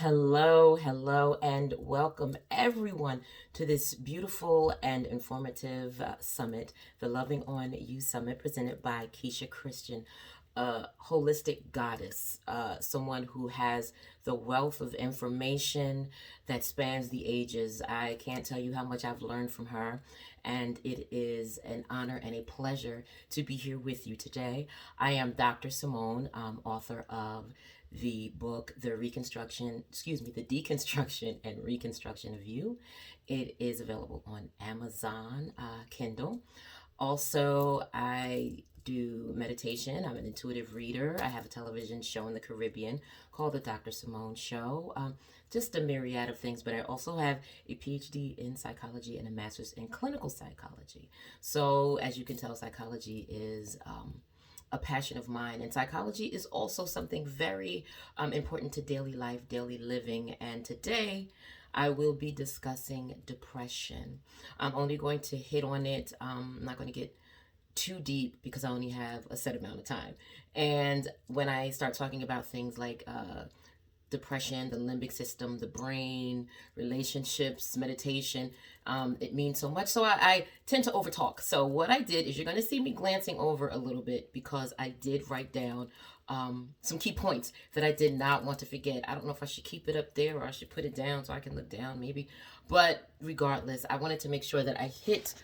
Hello, and welcome everyone to this beautiful and informative summit, the Loving on You Summit, presented by Keisha Christian, a holistic goddess, someone who has the wealth of information that spans the ages. I can't tell you how much I've learned from her, and it is an honor and a pleasure to be here with you today. I am Dr. Simone, author of the book, the Deconstruction and Reconstruction of You. It is available on Amazon Kindle. Also, I do meditation. I'm an intuitive reader. I have a television show in the Caribbean called The Dr. Simone Show. Just a myriad of things, but I also have a PhD in psychology and a master's in clinical psychology. So, as you can tell, psychology is a passion of mine, and psychology is also something very important to daily life, daily living. And today I will be discussing depression. I'm only going to hit on it. I'm not going to get too deep because I only have a set amount of time. And when I start talking about things like depression, the limbic system, the brain, relationships, meditation, it means so much. So I tend to overtalk. So what I did is you're going to see me glancing over a little bit because I did write down some key points that I did not want to forget. I don't know if I should keep it up there or I should put it down so I can look down maybe. But regardless, I wanted to make sure that I hit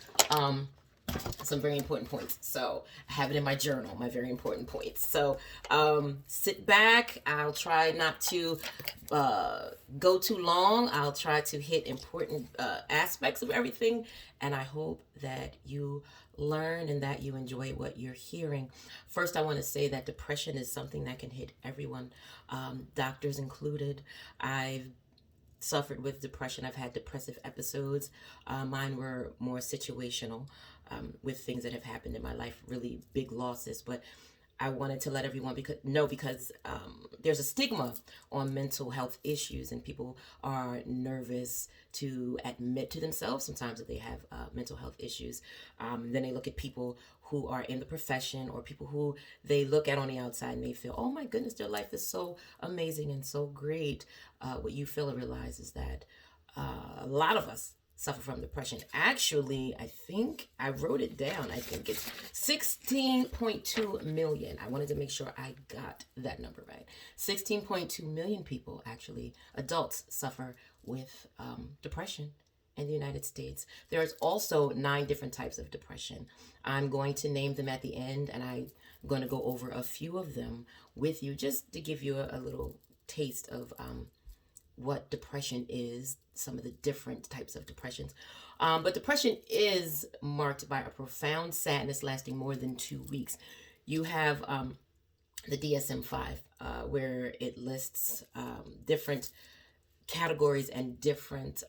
some very important points. So I have it in my journal, my very important points. So sit back. I'll try not to go too long. I'll try to hit important aspects of everything. And I hope that you learn and that you enjoy what you're hearing. First, I want to say that depression is something that can hit everyone, doctors included. I've suffered with depression. I've had depressive episodes. Mine were more situational, with things that have happened in my life, really big losses. But I wanted to let everyone know because there's a stigma on mental health issues, and people are nervous to admit to themselves sometimes that they have mental health issues. Then they look at people who are in the profession or people who they look at on the outside and they feel, oh my goodness, their life is so amazing and so great. What you fail to realize is that a lot of us suffer from depression. Actually, I think I wrote it down. I think it's 16.2 million. I wanted to make sure I got that number right. 16.2 million people, actually, adults, suffer with depression in the United States. There's also 9 different types of depression. I'm going to name them at the end, and I'm going to go over a few of them with you just to give you a little taste of what depression is, some of the different types of depressions. But depression is marked by a profound sadness lasting more than 2 weeks. You have the DSM-5, where it lists different categories and different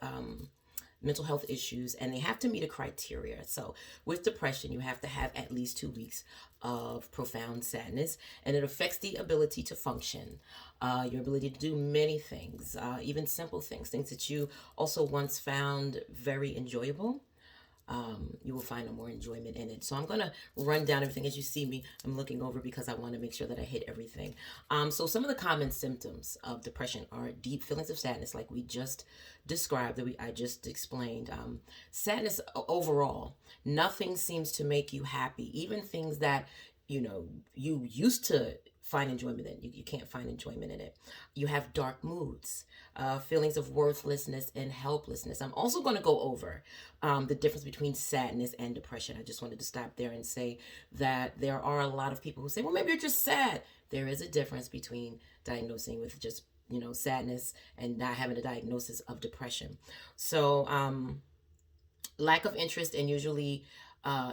mental health issues, and they have to meet a criteria. So with depression, you have to have at least 2 weeks of profound sadness, and it affects the ability to function, your ability to do many things, even simple things that you also once found very enjoyable. You will find more enjoyment in it. So I'm going to run down everything as you see me. I'm looking over because I want to make sure that I hit everything. So some of the common symptoms of depression are deep feelings of sadness, like we just described, I just explained. Sadness overall. Nothing seems to make you happy. Even things that, you used to find enjoyment in, you can't find enjoyment in it. You have dark moods, feelings of worthlessness and helplessness. I'm also going to go over the difference between sadness and depression. I just wanted to stop there and say that there are a lot of people who say, well, maybe you're just sad. There is a difference between diagnosing with just sadness and not having a diagnosis of depression. So lack of interest in usually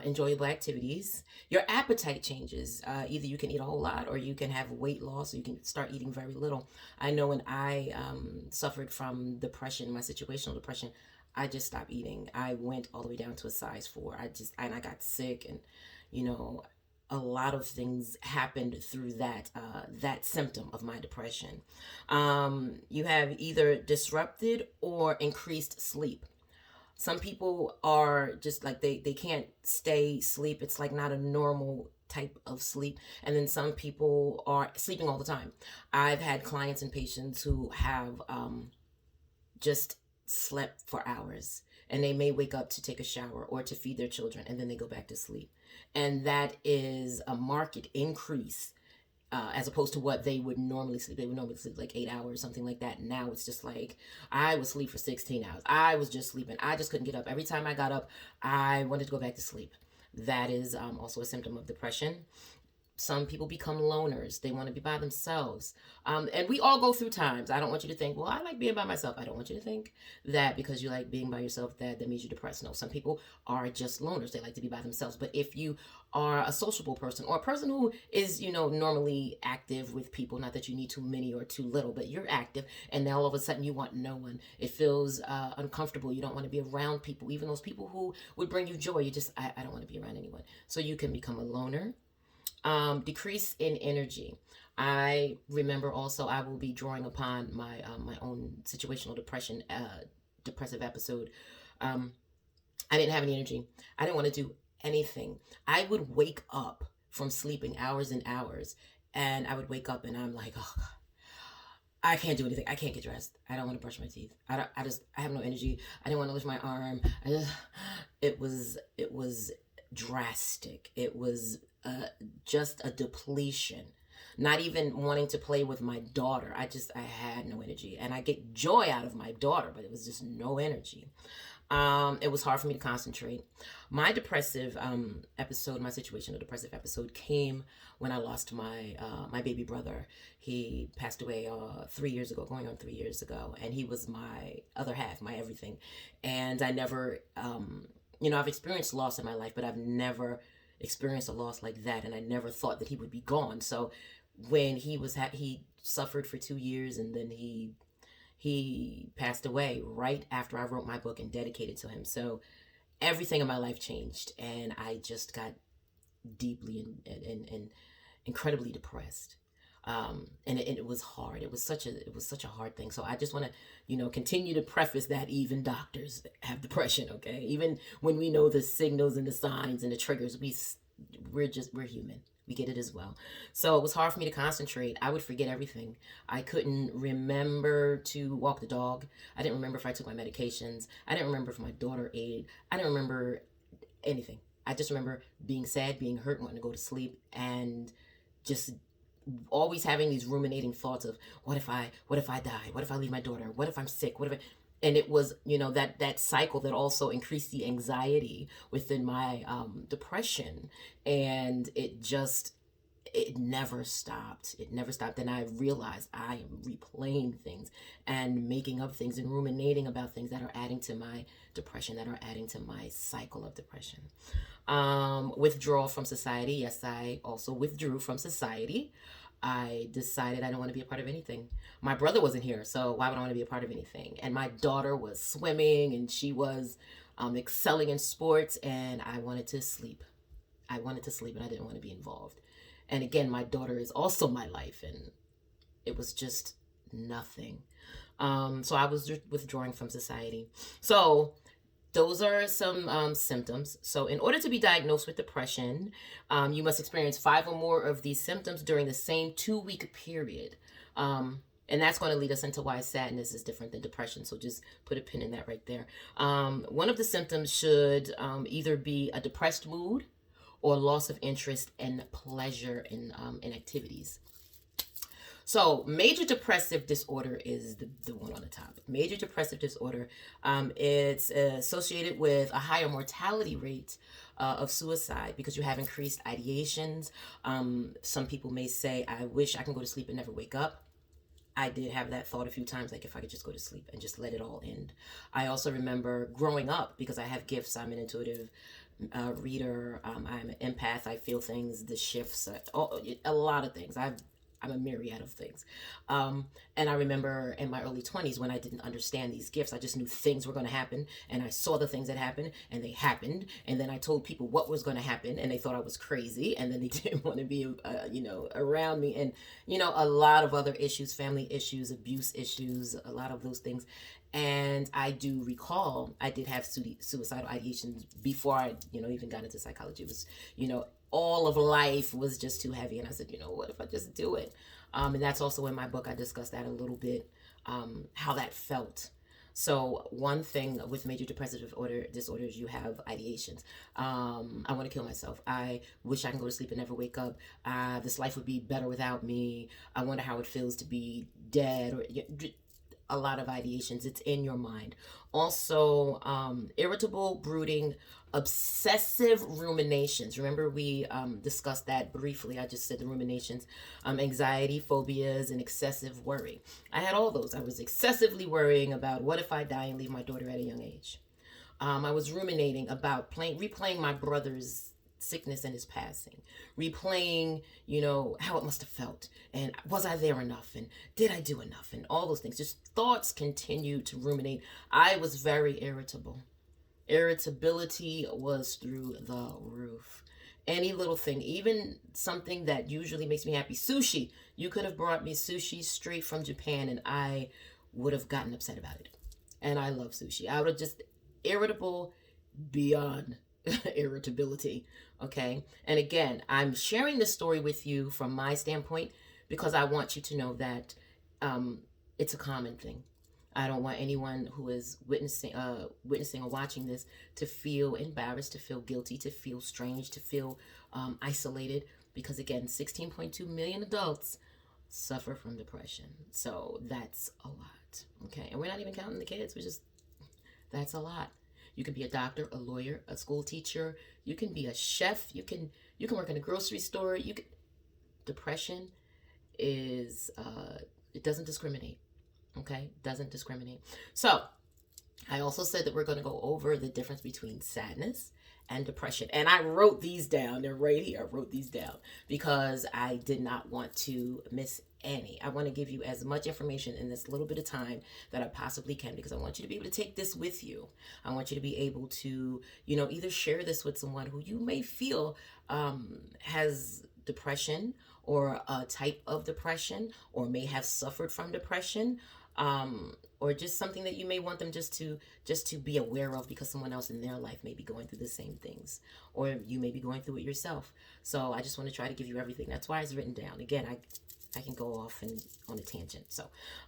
enjoyable activities. Your appetite changes. Either you can eat a whole lot or you can have weight loss, or you can start eating very little. I know when I suffered from depression, my situational depression, I just stopped eating. I went all the way down to a size 4. I got sick, and a lot of things happened through that symptom of my depression. You have either disrupted or increased sleep. Some people are just like they can't stay sleep. It's like not a normal type of sleep, and then some people are sleeping all the time. I've had clients and patients who have just slept for hours, and they may wake up to take a shower or to feed their children, and then they go back to sleep. And that is a marked increase as opposed to what they would normally sleep. They would normally sleep like 8 hours, something like that. Now it's just like, I would sleep for 16 hours. I was just sleeping. I just couldn't get up. Every time I got up, I wanted to go back to sleep. That is also a symptom of depression. Some people become loners. They want to be by themselves. And we all go through times. I don't want you to think, well, I like being by myself. I don't want you to think that because you like being by yourself, that means you're depressed. No, some people are just loners. They like to be by themselves. But if you are a sociable person, or a person who is, normally active with people, not that you need too many or too little, but you're active, and now all of a sudden you want no one. It feels uncomfortable. You don't want to be around people, even those people who would bring you joy. You just, I don't want to be around anyone. So you can become a loner. Decrease in energy. I remember also I will be drawing upon my my own situational depressive episode. I didn't have any energy. I didn't want to do anything. I would wake up from sleeping hours and hours, and I would wake up and I'm like, oh, I can't do anything. I can't get dressed. I don't want to brush my teeth. I have no energy. I didn't want to lift my arm. It was drastic. It was just a depletion. Not even wanting to play with my daughter. I had no energy. And I get joy out of my daughter, but it was just no energy. It was hard for me to concentrate. My depressive episode, my situational depressive episode, came when I lost my baby brother. He passed away 3 years ago, going on 3 years ago, and he was my other half, my everything. And I never, I've experienced loss in my life, but I've never experienced a loss like that, and I never thought that he would be gone. So when he suffered for 2 years, and then he passed away right after I wrote my book and dedicated to him. So everything in my life changed, and I just got deeply and incredibly depressed. And it was hard. It was such a hard thing. So I just want to, continue to preface that even doctors have depression. Okay. Even when we know the signals and the signs and the triggers, we're human. We get it as well. So it was hard for me to concentrate. I would forget everything. I couldn't remember to walk the dog. I didn't remember if I took my medications. I didn't remember if my daughter ate. I didn't remember anything. I just remember being sad, being hurt, wanting to go to sleep, and just always having these ruminating thoughts of what if I die? What if I leave my daughter? What if I'm sick? And it was, that cycle that also increased the anxiety within my depression. And it never stopped. It never stopped. And I realized I am replaying things and making up things and ruminating about things that are adding to my depression, that are adding to my cycle of depression. Withdrawal from society. Yes, I also withdrew from society. I decided I don't want to be a part of anything. My brother wasn't here, so why would I want to be a part of anything? And my daughter was swimming, and she was excelling in sports, and I wanted to sleep. I wanted to sleep, and I didn't want to be involved. And again, my daughter is also my life, and it was just nothing. So I was withdrawing from society. So those are some symptoms. So in order to be diagnosed with depression, you must experience 5 or more of these symptoms during the same 2-week period. And that's going to lead us into why sadness is different than depression. So just put a pin in that right there. One of the symptoms should either be a depressed mood or loss of interest and pleasure in activities. So major depressive disorder is the one on the top. Major depressive disorder, it's associated with a higher mortality rate of suicide because you have increased ideations. Some people may say, I wish I can go to sleep and never wake up. I did have that thought a few times, like if I could just go to sleep and just let it all end. I also remember growing up, because I have gifts, I'm an intuitive reader, I'm an empath, I feel things, the shifts, a lot of things. I'm a myriad of things. And I remember in my early 20s when I didn't understand these gifts, I just knew things were going to happen, and I saw the things that happened, and they happened, and then I told people what was going to happen, and they thought I was crazy, and then they didn't want to be, around me, and, a lot of other issues, family issues, abuse issues, a lot of those things. And I do recall I did have suicidal ideations before I, even got into psychology. It was, all of life was just too heavy. And I said, you know, what if I just do it? And that's also in my book. I discussed that a little bit, how that felt. So one thing with major depressive disorders, you have ideations. I want to kill myself. I wish I can go to sleep and never wake up. This life would be better without me. I wonder how it feels to be dead, or a lot of ideations. It's in your mind. Also, irritable, brooding, obsessive ruminations. Remember, we discussed that briefly. I just said the ruminations. Anxiety, phobias, and excessive worry. I had all those. I was excessively worrying about what if I die and leave my daughter at a young age. I was ruminating about replaying my brother's sickness and his passing, replaying, you know, how it must have felt, and was I there enough, and did I do enough, and all those things. Just thoughts continue to ruminate. I was very irritable. Irritability was through the roof. Any little thing, even something that usually makes me happy, sushi. You could have brought me sushi straight from Japan and I would have gotten upset about it. And I love sushi. I would have just irritable beyond irritability. Okay. And again, I'm sharing this story with you from my standpoint because I want you to know that it's a common thing. I don't want anyone who is witnessing or watching this to feel embarrassed, to feel guilty, to feel strange, to feel isolated, because again, 16.2 million adults suffer from depression. So that's a lot. Okay. And we're not even counting the kids. That's a lot. You can be a doctor, a lawyer, a school teacher. You can be a chef. You can work in a grocery store. Depression is, it doesn't discriminate. Okay? Doesn't discriminate. So, I also said that we're going to go over the difference between sadness and depression. And I wrote these down. They're right here. I wrote these down because I did not want to miss any. I want to give you as much information in this little bit of time that I possibly can, because I want you to be able to take this with you. I want you to be able to, you know, either share this with someone who you may feel has depression, or a type of depression, or may have suffered from depression, or just something that you may want them just to be aware of, because someone else in their life may be going through the same things, or you may be going through it yourself. So I just want to try to give you everything. That's why it's written down. Again, I can go off and on a tangent. So,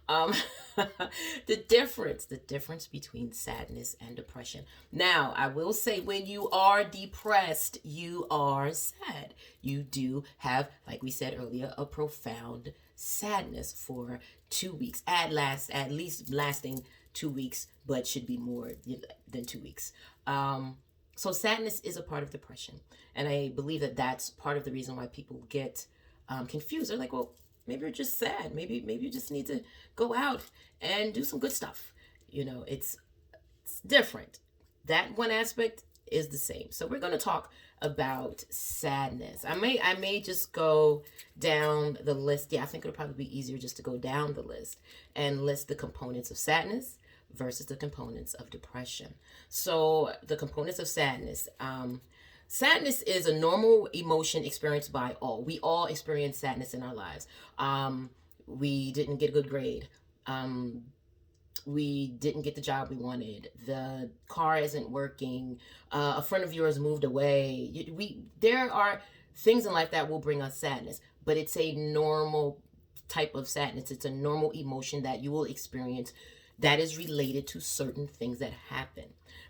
the difference between sadness and depression. Now, I will say, when you are depressed, you are sad. You do have, like we said earlier, a profound sadness for 2 weeks, at least lasting 2 weeks, but should be more than 2 weeks. So sadness is a part of depression, and I believe that that's part of the reason why people get confused. They're like, well, maybe you're just sad. Maybe you just need to go out and do some good stuff. You know, it's different. That one aspect is the same. So we're going to talk about sadness. I may just go down the list. Yeah, I think it'll probably be easier just to go down the list and list the components of sadness versus the components of depression. So the components of sadness. Sadness is a normal emotion experienced by all. We all experience sadness in our lives. We didn't get a good grade. We didn't get the job we wanted. The car isn't working. A friend of yours moved away. There are things in life that will bring us sadness, but it's a normal type of sadness. It's a normal emotion that you will experience that is related to certain things that happen.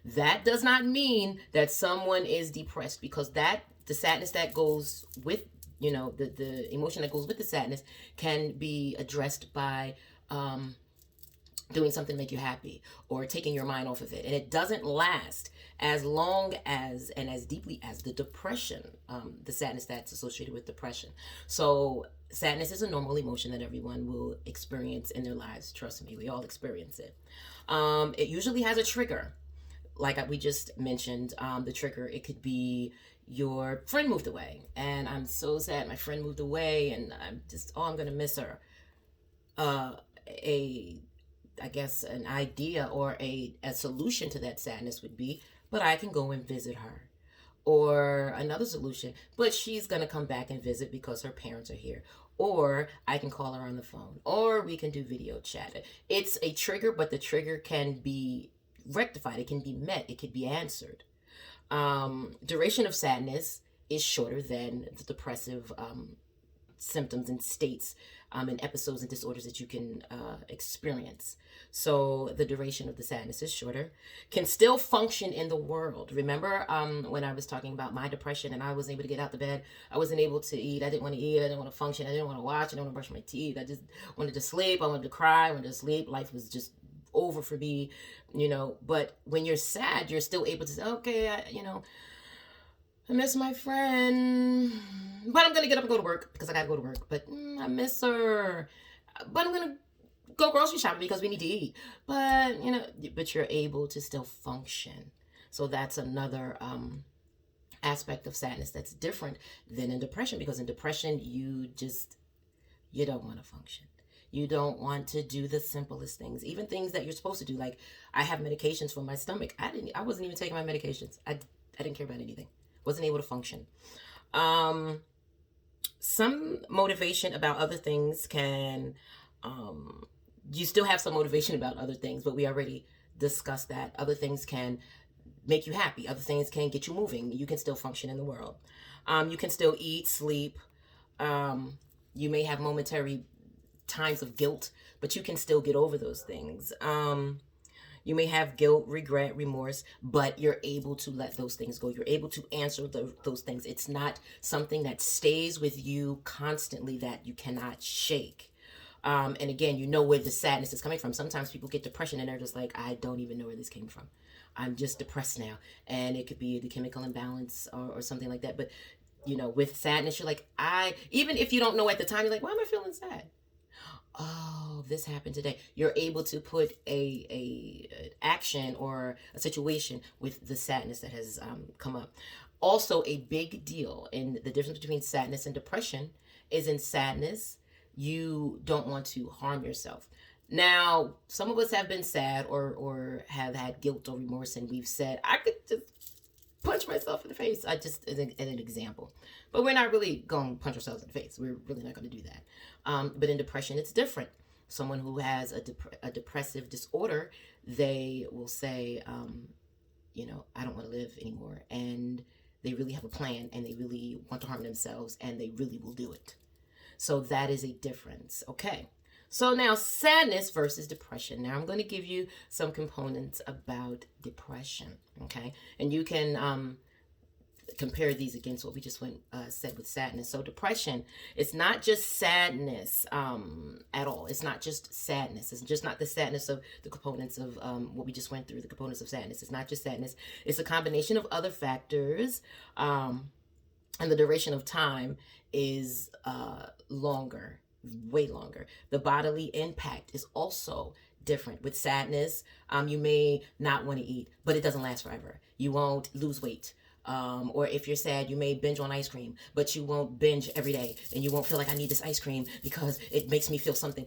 That does not mean that someone is depressed, because the sadness that goes with, you know, the emotion that goes with the sadness can be addressed by doing something to make you happy, or taking your mind off of it. And it doesn't last as long as and as deeply as the depression, the sadness that's associated with depression. So sadness is a normal emotion that everyone will experience in their lives. Trust me, we all experience it. It usually has a trigger. Like we just mentioned, the trigger, it could be your friend moved away, and I'm so sad my friend moved away, and I'm going to miss her. I guess an idea or a solution to that sadness would be, but I can go and visit her. Or another solution, but she's going to come back and visit because her parents are here. Or I can call her on the phone. Or we can do video chat. It's a trigger, but the trigger can be rectified. It can be met. It can be answered. Duration of sadness is shorter than the depressive symptoms and states and episodes and disorders that you can experience. So the duration of the sadness is shorter. Can still function in the world. Remember when I was talking about my depression and I wasn't able to get out the bed, I wasn't able to eat, I didn't want to eat, I didn't want to function, I didn't want to watch, I didn't want to brush my teeth, I just wanted to sleep, I wanted to cry, I wanted to sleep. Life was just over for me, but when you're sad, you're still able to say, okay, I miss my friend, but I'm going to get up and go to work because I got to go to work. But I miss her, but I'm going to go grocery shopping because we need to eat. But, but you're able to still function. So that's another aspect of sadness that's different than in depression, because in depression, you don't want to function. You don't want to do the simplest things, even things that you're supposed to do. Like I have medications for my stomach. I wasn't even taking my medications. I didn't care about anything. Wasn't able to function. Some motivation about other things can, you still have some motivation about other things, but we already discussed that. Other things can make you happy. Other things can get you moving. You can still function in the world. You can still eat, sleep. You may have momentary times of guilt, but you can still get over those things. You may have guilt, regret, remorse, but you're able to let those things go. You're able to answer those things. It's not something that stays with you constantly that you cannot shake. And again, you know where the sadness is coming from. Sometimes people get depression and they're just like, I don't even know where this came from. I'm just depressed now. And it could be the chemical imbalance or something like that. But, with sadness, you're like, even if you don't know at the time, you're like, why am I feeling sad? Oh, this happened today. You're able to put a action or a situation with the sadness that has come up. Also, a big deal in the difference between sadness and depression is in sadness, you don't want to harm yourself. Now, some of us have been sad or have had guilt or remorse, and we've said, I could just punch myself in the face. I just, as an example. But we're not really going to punch ourselves in the face. We're really not going to do that. But in depression, it's different. Someone who has a depressive disorder, they will say, I don't want to live anymore. And they really have a plan and they really want to harm themselves and they really will do it. So that is a difference. Okay. So now sadness versus depression. Now I'm going to give you some components about depression. Okay. And you can compare these against what we just said with sadness. So depression, it's not just sadness at all. It's not just sadness. It's just not the sadness of the components of what we just went through, the components of sadness. It's not just sadness. It's a combination of other factors, and the duration of time is longer, way longer. The bodily impact is also different. With sadness, you may not want to eat, but it doesn't last forever. You won't lose weight. Or if you're sad, you may binge on ice cream, but you won't binge every day, and you won't feel like I need this ice cream because it makes me feel something.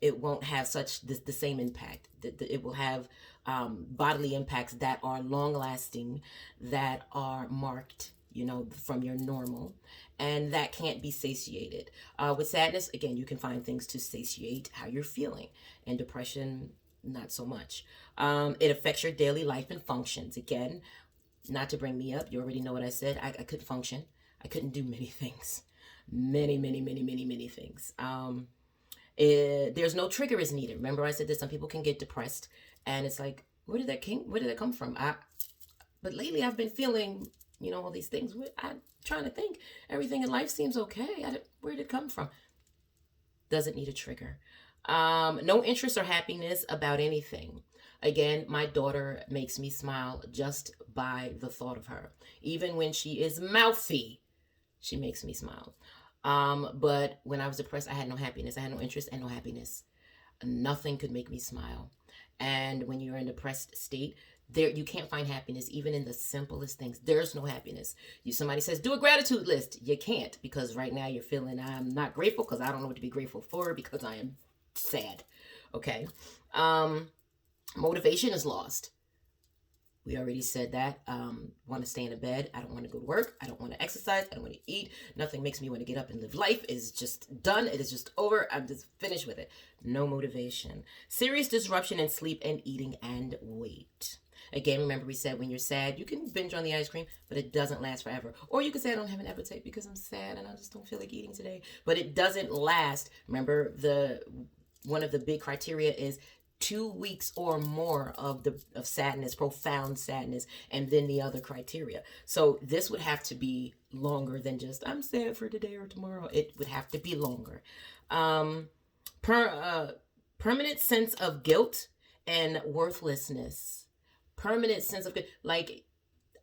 It won't have such the same impact. It will have bodily impacts that are long lasting, that are marked, from your normal, and that can't be satiated. With sadness, again, you can find things to satiate how you're feeling, and depression, not so much. It affects your daily life and functions. Again, not to bring me up, you already know what I said. I couldn't function. I couldn't do many things. Many things. There's no trigger is needed. Remember I said that some people can get depressed and it's like, where did that come from? But lately I've been feeling, all these things. I'm trying to think. Everything in life seems okay. Where did it come from? Doesn't need a trigger. No interest or happiness about anything. Again, my daughter makes me smile just by the thought of her. Even when she is mouthy, she makes me smile. But when I was depressed, I had no happiness. I had no interest and no happiness. Nothing could make me smile. And when you're in a depressed state, you can't find happiness even in the simplest things. There's no happiness. Somebody says, do a gratitude list. You can't, because right now you're feeling, I'm not grateful because I don't know what to be grateful for because I am sad. Okay. Motivation is lost. We already said that. Want to stay in a bed. I don't want to go to work. I don't want to exercise. I don't want to eat. Nothing makes me want to get up and live life. It's just done. It is just over. I'm just finished with it. No motivation. Serious disruption in sleep and eating and weight. Again, remember we said when you're sad, you can binge on the ice cream, but it doesn't last forever. Or you can say I don't have an appetite because I'm sad and I just don't feel like eating today. But it doesn't last. Remember, one of the big criteria is 2 weeks or more of sadness, profound sadness, and then the other criteria. So this would have to be longer than just I'm sad for today or tomorrow. It would have to be longer. Permanent sense of guilt and worthlessness. Permanent sense of guilt. Like,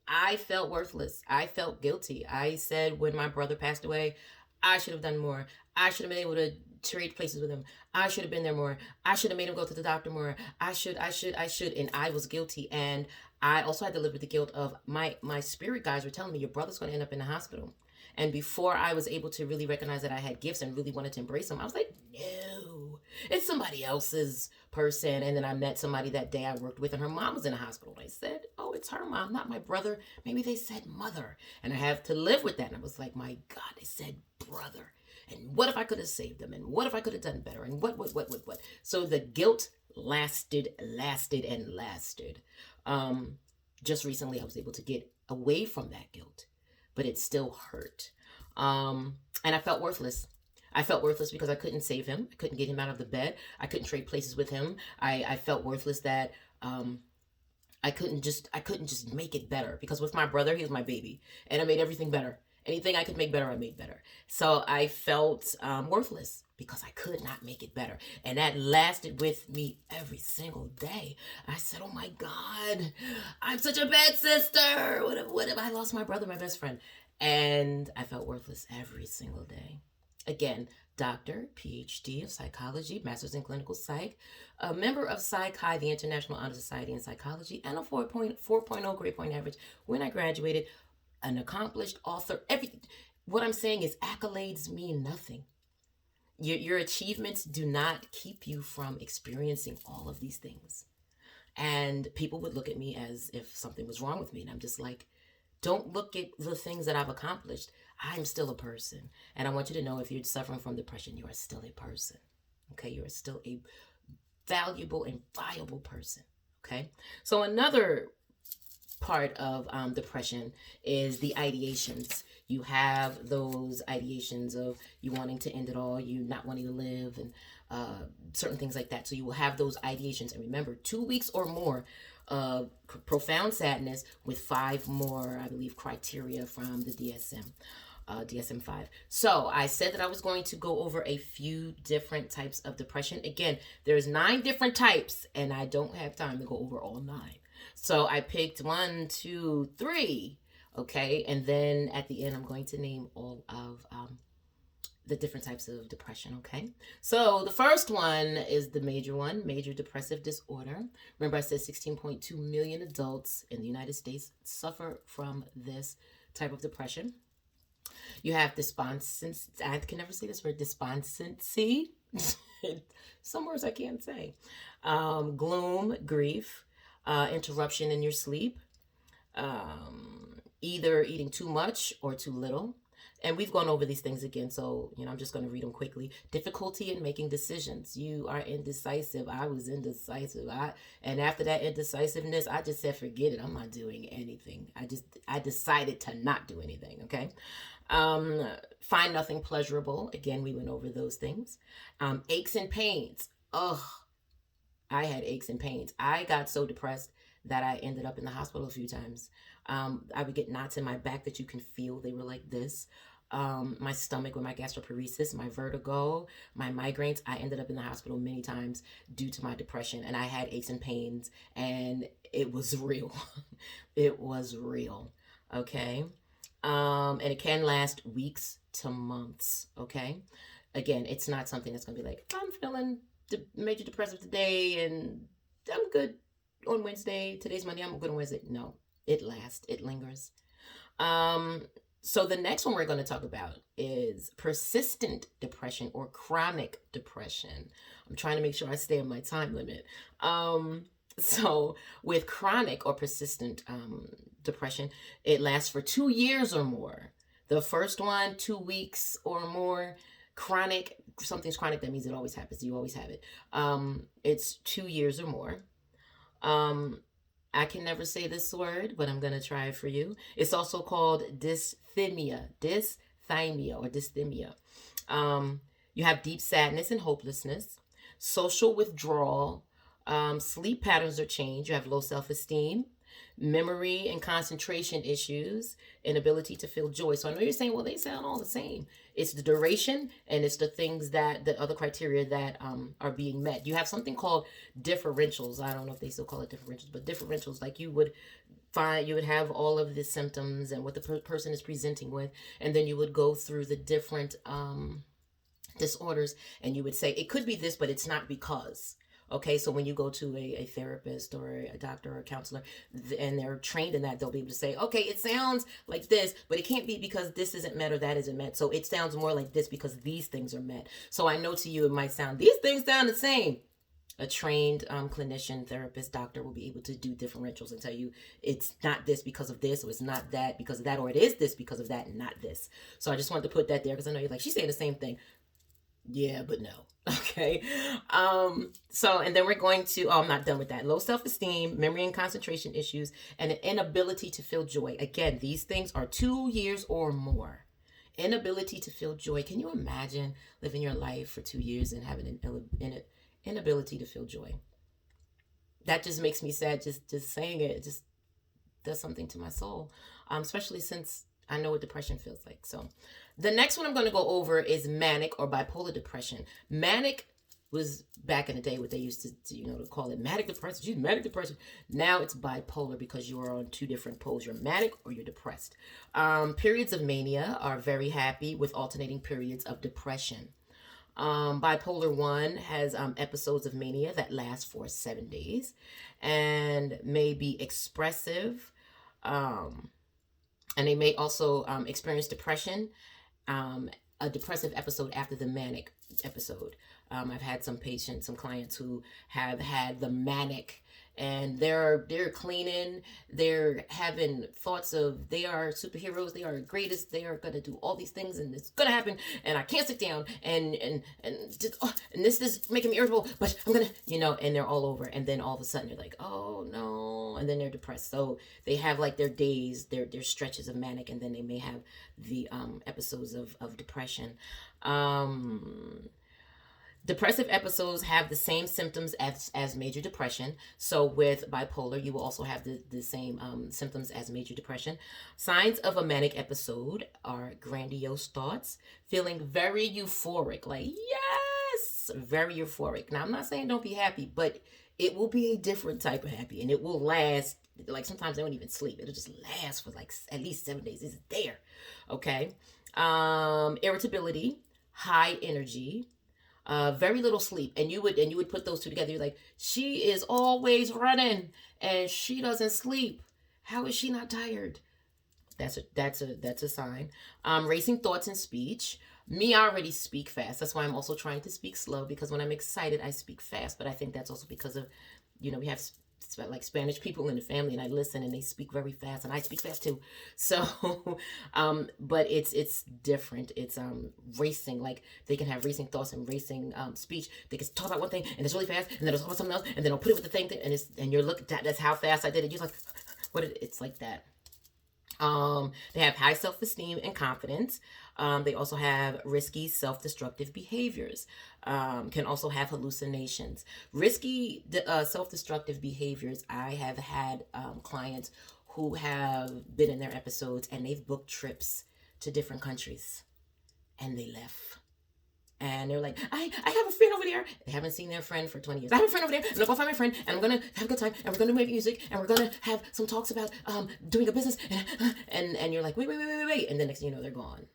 I felt worthless. I felt guilty. I said when my brother passed away, I should have done more. I should have been able to trade places with him. I should have been there more. I should have made him go to the doctor more. I should. And I was guilty. And I also had to live with the guilt of my spirit guides were telling me your brother's going to end up in the hospital. And before I was able to really recognize that I had gifts and really wanted to embrace them, I was like, no, it's somebody else's person. And then I met somebody that day I worked with, and her mom was in the hospital. I said, oh, it's her mom, not my brother. Maybe they said mother. And I have to live with that. And I was like, my God, they said brother. And what if I could have saved them? And what if I could have done better? And what? So the guilt lasted. Just recently I was able to get away from that guilt, but it still hurt. And I felt worthless. I felt worthless because I couldn't save him. I couldn't get him out of the bed. I couldn't trade places with him. I felt worthless that I couldn't just make it better, because with my brother, he was my baby, and I made everything better. Anything I could make better, I made better. So I felt worthless because I could not make it better. And that lasted with me every single day. I said, oh my God, I'm such a bad sister. What if I lost my brother, my best friend? And I felt worthless every single day. Again, doctor, PhD of psychology, master's in clinical psych, a member of Psych High, the International Honor Society in Psychology, and a 4.0 grade point average when I graduated. An accomplished author. What I'm saying is accolades mean nothing. Your achievements do not keep you from experiencing all of these things. And people would look at me as if something was wrong with me. And I'm just like, don't look at the things that I've accomplished. I'm still a person. And I want you to know, if you're suffering from depression, you are still a person. Okay? You are still a valuable and viable person. Okay? So another part of depression is the ideations. You have those ideations of you wanting to end it all, you not wanting to live, and certain things like that. So you will have those ideations. And remember, 2 weeks or more of profound sadness with 5 more, I believe, criteria from the DSM-5. So I said that I was going to go over a few different types of depression. Again, there's 9 different types, and I don't have time to go over all 9. So I picked 1, 2, 3, okay? And then at the end, I'm going to name all of the different types of depression, okay? So the first one is the major one, major depressive disorder. Remember, I said 16.2 million adults in the United States suffer from this type of depression. You have despondency. I can never say this word, despondency. Some words I can't say. Gloom, grief. Interruption in your sleep, either eating too much or too little. And we've gone over these things again, so I'm just going to read them quickly. Difficulty in making decisions. You are indecisive. I was indecisive. And after that indecisiveness, I just said, forget it. I'm not doing anything. I decided to not do anything. Okay. Find nothing pleasurable. Again, we went over those things. Aches and pains. Ugh. I had aches and pains. I got so depressed that I ended up in the hospital a few times. I would get knots in my back that you can feel. They were like this. My stomach with my gastroparesis, my vertigo, my migraines. I ended up in the hospital many times due to my depression. And I had aches and pains. And it was real. It was real. Okay. And it can last weeks to months. Okay. Again, it's not something that's going to be like, I'm feeling major depressive today and I'm good on Wednesday. Today's Monday, I'm good on Wednesday. No, it lasts. It lingers. So the next one we're going to talk about is persistent depression or chronic depression. I'm trying to make sure I stay on my time limit. So with chronic or persistent depression, it lasts for 2 years or more. The first one, 2 weeks or more. Chronic, something's chronic, that means it always happens. You always have it. It's 2 years or more. I can never say this word, but I'm going to try it for you. It's also called dysthymia, dysthymia or dysthymia. You have deep sadness and hopelessness, social withdrawal, sleep patterns are changed. You have low self esteem, memory and concentration issues, inability to feel joy. So I know you're saying, well, they sound all the same. It's the duration and it's the things that the other criteria that are being met. You have something called differentials. I don't know if they still call it differentials, but differentials, like you would have all of the symptoms and what the person is presenting with, and then you would go through the different disorders, and you would say it could be this, but it's not because. Okay, so when you go to a therapist or a doctor or a counselor and they're trained in that, they'll be able to say, okay, it sounds like this, but it can't be because this isn't met or that isn't met. So it sounds more like this because these things are met. So I know to you it might sound, these things sound the same. A trained clinician, therapist, doctor will be able to do differentials and tell you it's not this because of this, or it's not that because of that, or it is this because of that and not this. So I just wanted to put that there because I know you're like, she's saying the same thing. Yeah, but no. Okay. So, and then we're going to, I'm not done with that. Low self-esteem, memory and concentration issues, and an inability to feel joy. Again, these things are 2 years or more. Inability to feel joy. Can you imagine living your life for 2 years and having an inability to feel joy? That just makes me sad. Just saying it just does something to my soul. Especially since I know what depression feels like. So the next one I'm going to go over is manic or bipolar depression. Manic was back in the day what they used to call it manic depression. Geez, manic depression. Now it's bipolar because you are on two different poles. You're manic or you're depressed. Periods of mania are very happy with alternating periods of depression. Bipolar 1 has episodes of mania that last for 7 days and may be expressive. And they may also experience depression, a depressive episode after the manic episode. I've had some clients who have had the manic, and they're cleaning, they're having thoughts of they are superheroes, they are the greatest, they are gonna do all these things, and it's gonna happen, and I can't sit down, and this is making me irritable, but I'm gonna, and they're all over, and then all of a sudden they're like, oh no, and then they're depressed. So they have like their days, their stretches of manic, and then they may have the episodes of depression. Depressive episodes have the same symptoms as major depression. So with bipolar, you will also have the same symptoms as major depression. Signs of a manic episode are grandiose thoughts, feeling very euphoric, like, yes, very euphoric. Now, I'm not saying don't be happy, but it will be a different type of happy, and it will last. Like sometimes they don't even sleep. It'll just last for like at least 7 days. It's there. Okay. Irritability, high energy, very little sleep, and you would put those two together. You're like, she is always running and she doesn't sleep. How is she not tired? That's a sign. Racing thoughts and speech. Me, I already speak fast. That's why I'm also trying to speak slow, because when I'm excited, I speak fast. But I think that's also because of, we have like Spanish people in the family, and I listen and they speak very fast, and I speak fast too. So but it's different. It's racing. Like they can have racing thoughts and racing speech. They can talk about one thing and it's really fast, and then there's something else, and then I'll put it with the thing, and you're looking at that's how fast I did it. You're like, it's like that. They have high self-esteem and confidence. They also have risky self-destructive behaviors. Can also have hallucinations. Risky self-destructive behaviors. I have had clients who have been in their episodes and they've booked trips to different countries and they left. And they're like, I have a friend over there. They haven't seen their friend for 20 years. I have a friend over there. I'm going to go find my friend, and I'm going to have a good time, and we're going to make music, and we're going to have some talks about doing a business. And you're like, wait. And then next thing you know, they're gone.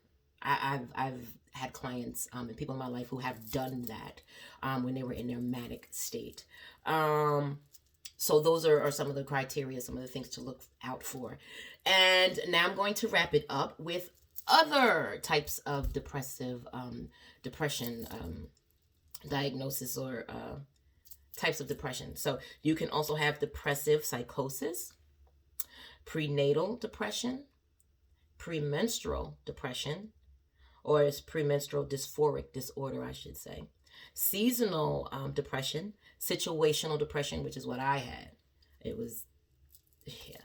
I've had clients and people in my life who have done that when they were in their manic state. So those are some of the criteria, some of the things to look out for. And now I'm going to wrap it up with other types of depression diagnosis or types of depression. So you can also have depressive psychosis, prenatal depression, premenstrual depression, or it's premenstrual dysphoric disorder, I should say, seasonal depression, situational depression, which is what I had. It was yeah,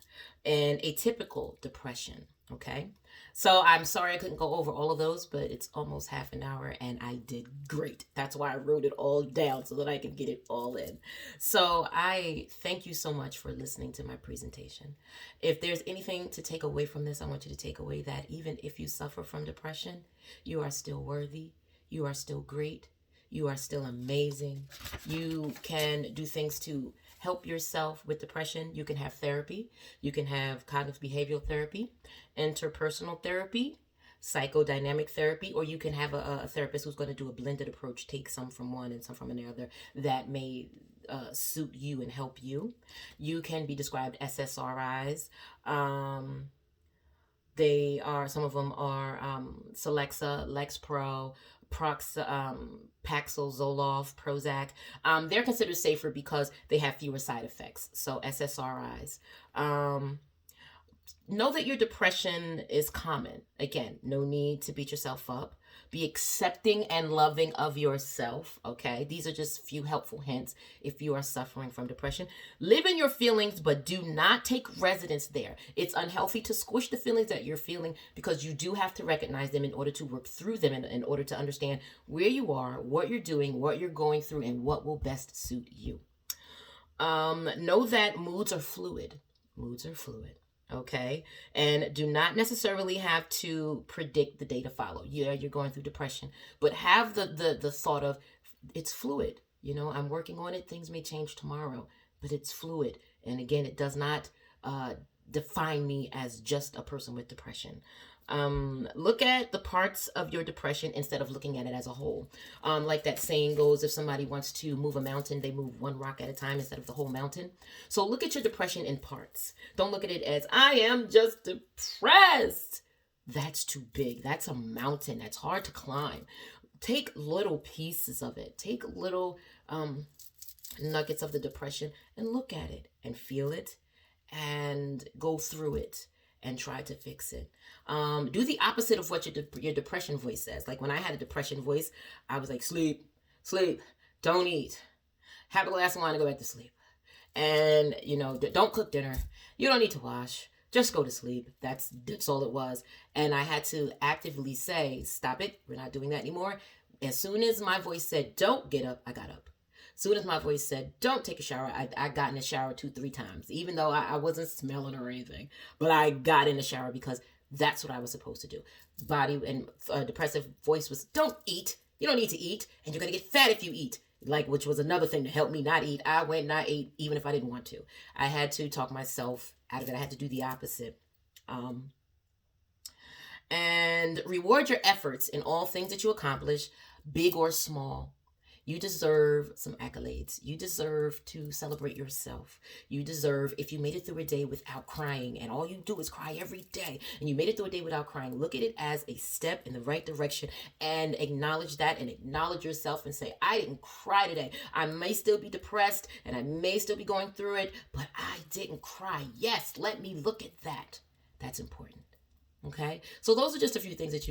and atypical depression. Okay. So I'm sorry I couldn't go over all of those, but it's almost half an hour and I did great. That's why I wrote it all down so that I can get it all in. So I thank you so much for listening to my presentation. If there's anything to take away from this, I want you to take away that even if you suffer from depression, you are still worthy. You are still great. You are still amazing. You can do things to help yourself with depression. You can have therapy. You can have cognitive behavioral therapy, interpersonal therapy, psychodynamic therapy, or you can have a therapist who's going to do a blended approach, take some from one and some from another that may suit you and help you. You can be described SSRIs. They are, some of them are Celexa, Lexpro, Paxil, Zoloft, Prozac. They're considered safer because they have fewer side effects. So SSRIs. Know that your depression is common. Again, no need to beat yourself up. Be accepting and loving of yourself, okay? These are just a few helpful hints if you are suffering from depression. Live in your feelings, but do not take residence there. It's unhealthy to squish the feelings that you're feeling because you do have to recognize them in order to work through them, in order to understand where you are, what you're doing, what you're going through, and what will best suit you. Know that moods are fluid. Moods are fluid. Okay, and do not necessarily have to predict the day to follow. Yeah, you're going through depression, but have the thought of it's fluid. You know, I'm working on it. Things may change tomorrow, but it's fluid. And again, it does not define me as just a person with depression. Look at the parts of your depression instead of looking at it as a whole. Like that saying goes, if somebody wants to move a mountain, they move one rock at a time instead of the whole mountain. So look at your depression in parts. Don't look at it as, I am just depressed. That's too big. That's a mountain. That's hard to climb. Take little pieces of it. Take little nuggets of the depression and look at it and feel it and go through it and try to fix it. Do the opposite of what your depression voice says. Like when I had a depression voice, I was like, sleep, don't eat, have a glass of wine and go back to sleep. And, you know, don't cook dinner. You don't need to wash. Just go to sleep. That's all it was. And I had to actively say, stop it. We're not doing that anymore. As soon as my voice said, don't get up, I got up. As soon as my voice said, don't take a shower, I got in the shower 2-3 times, even though I wasn't smelling or anything. But I got in the shower because that's what I was supposed to do. Body and depressive voice was, don't eat. You don't need to eat. And you're going to get fat if you eat. Like, which was another thing to help me not eat. I went and I ate even if I didn't want to. I had to talk myself out of it. I had to do the opposite. And reward your efforts in all things that you accomplish, big or small. You deserve some accolades. You deserve to celebrate yourself. You deserve, if you made it through a day without crying, and all you do is cry every day, and you made it through a day without crying, look at it as a step in the right direction and acknowledge that and acknowledge yourself and say, I didn't cry today. I may still be depressed and I may still be going through it, but I didn't cry. Yes, let me look at that. That's important. Okay, so those are just a few things that you